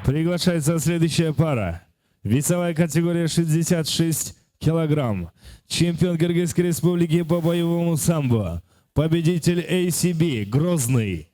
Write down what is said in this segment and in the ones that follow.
Приглашается следующая пара. Весовая категория 66 килограмм. Чемпион Кыргызской республики по боевому самбо. Победитель ACB Грозный.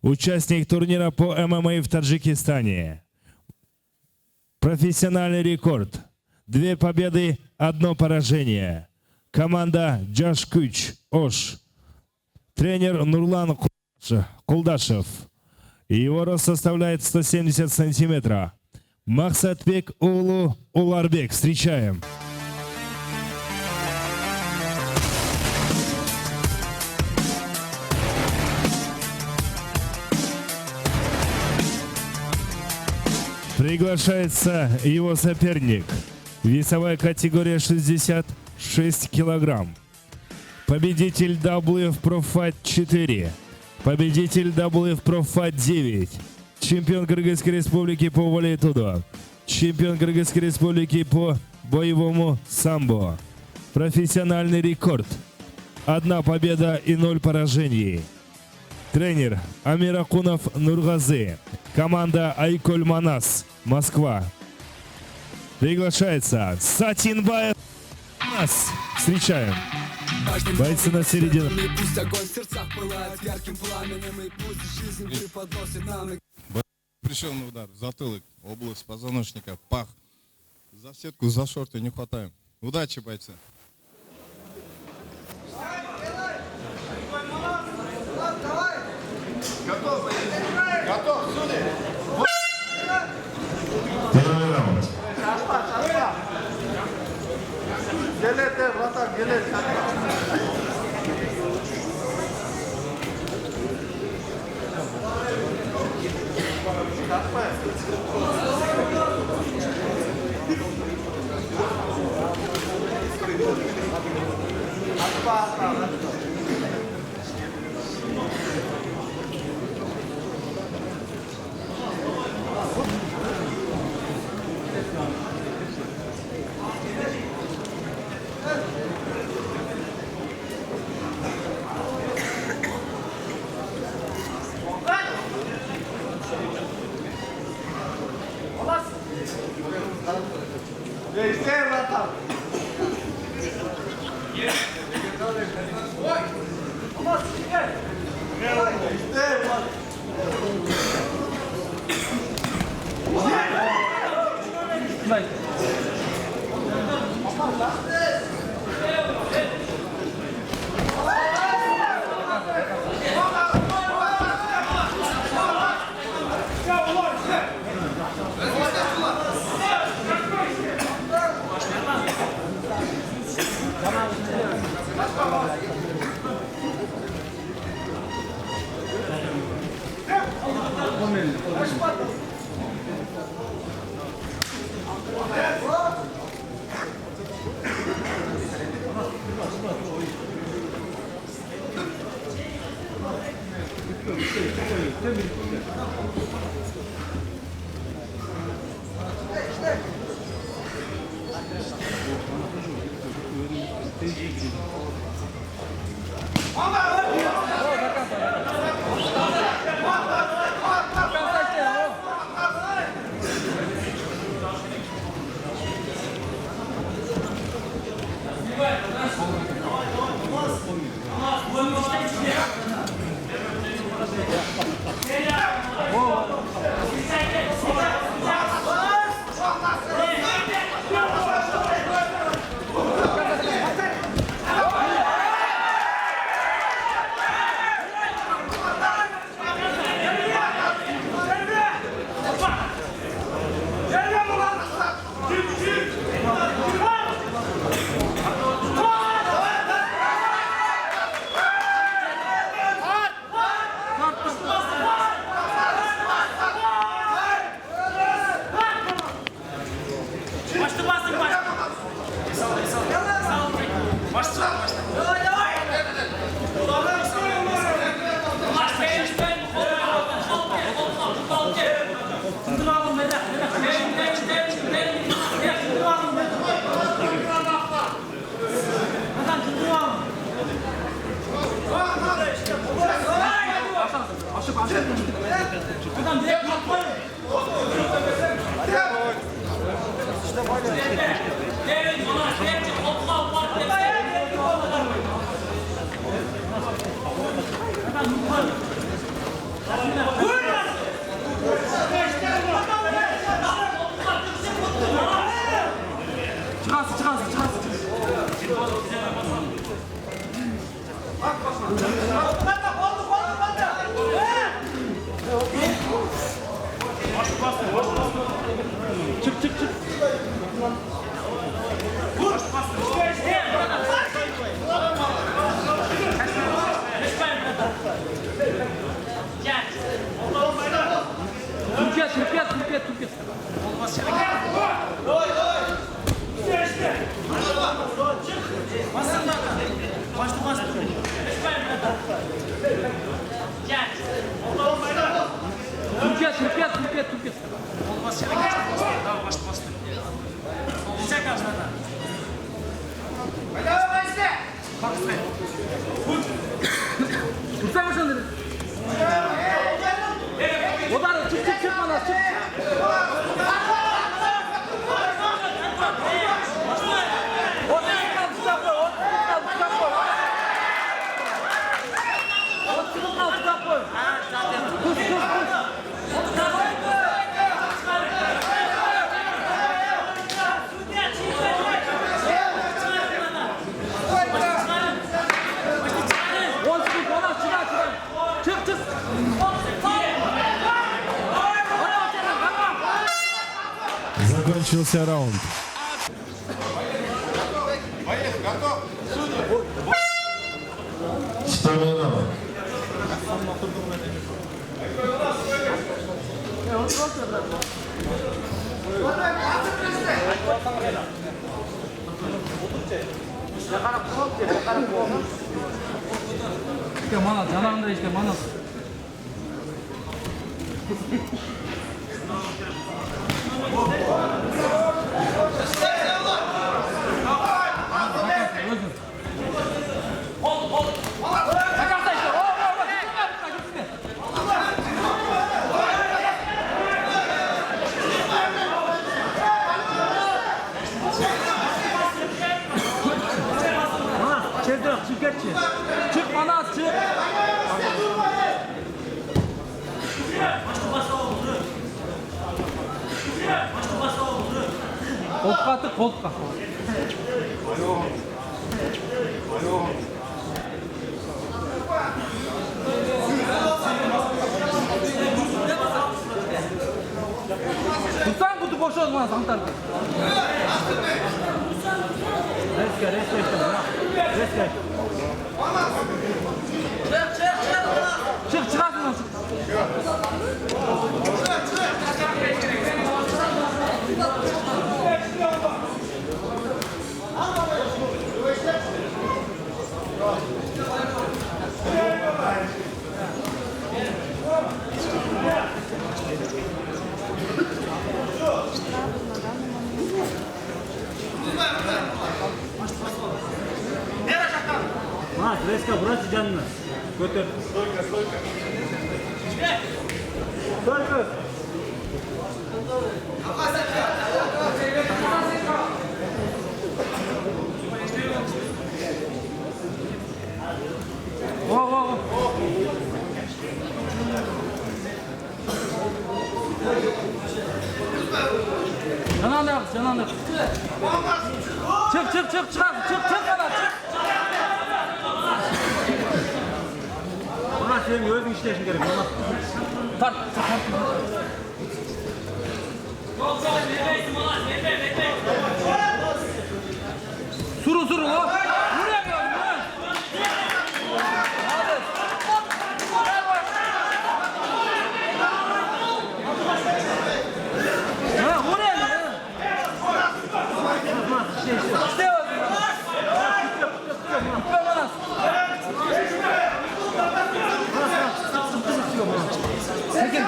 Участник турнира по ММА в Таджикистане. Профессиональный рекорд. 2 победы, 1 поражение. Команда Джашкуч Ош. Тренер Нурлан Кулдашев. Его рост составляет 170 сантиметров. Максатбек Улу Уларбек. Встречаем. Приглашается его соперник. Весовая категория 66 килограмм. Победитель WF Pro Fight 4. Победитель WF Pro Fight 9. Чемпион Кыргызской республики по валетудо. Чемпион Кыргызской республики по боевому самбо. Профессиональный рекорд. 1 победа и 0 поражений. Тренер Амиракунов Нургазы. Команда Айколь Манас, Москва. Приглашается Сатинбаев. Нас встречаем. Бойцы на середину. Пришел на удар, затылок, область позвоночника, пах. За сетку, за шорты не хватаем. Удачи, бойцы. Готов, готов, судьи. Первый раунд. Gelete, vatan, gelete. Değiştir vatan. Olmaz. Gel. Değiştir vatan. Türkiye. Türkiye. Tutsana şunları. Odan çık bana çık. Закончился раунд. Сторонов. İşte mana, canağında işte mana. Çık bana çık. Koltuğa attık koltuğa. Tutsan kutu boş olmaz santar. Reske işte bana. Reske. Çık çıkarsın lan çık. Ha, Reska burası canlı. Götür. Stойка. Во. Cananı. Çık bana çık. Buna senin özün işleşin gerek. Tart. Suru o. Buraya gel. Hadi. Ha, buraya gel. İşte o. Sekin.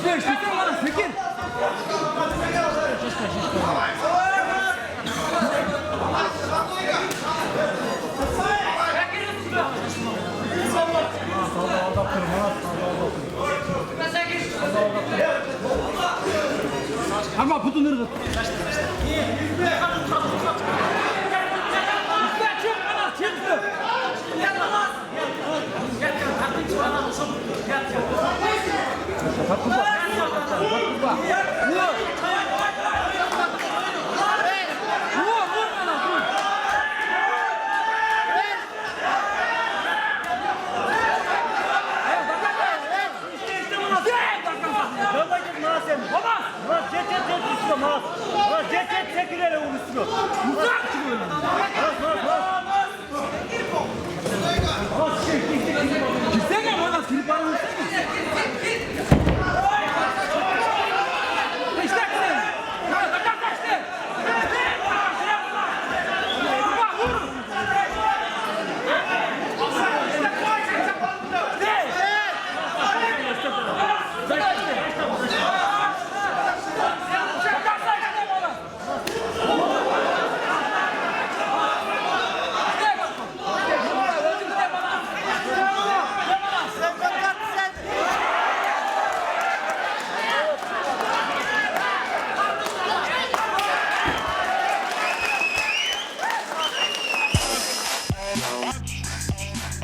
Sekin bana sekin. Ama putu nerede? Çıktı.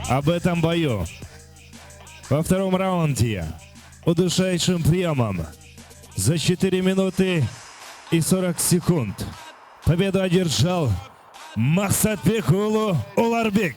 об этом бою. Во втором раунде удушающим приемом за 4 минуты и 40 секунд победу одержал Мақсатбек Уларбек.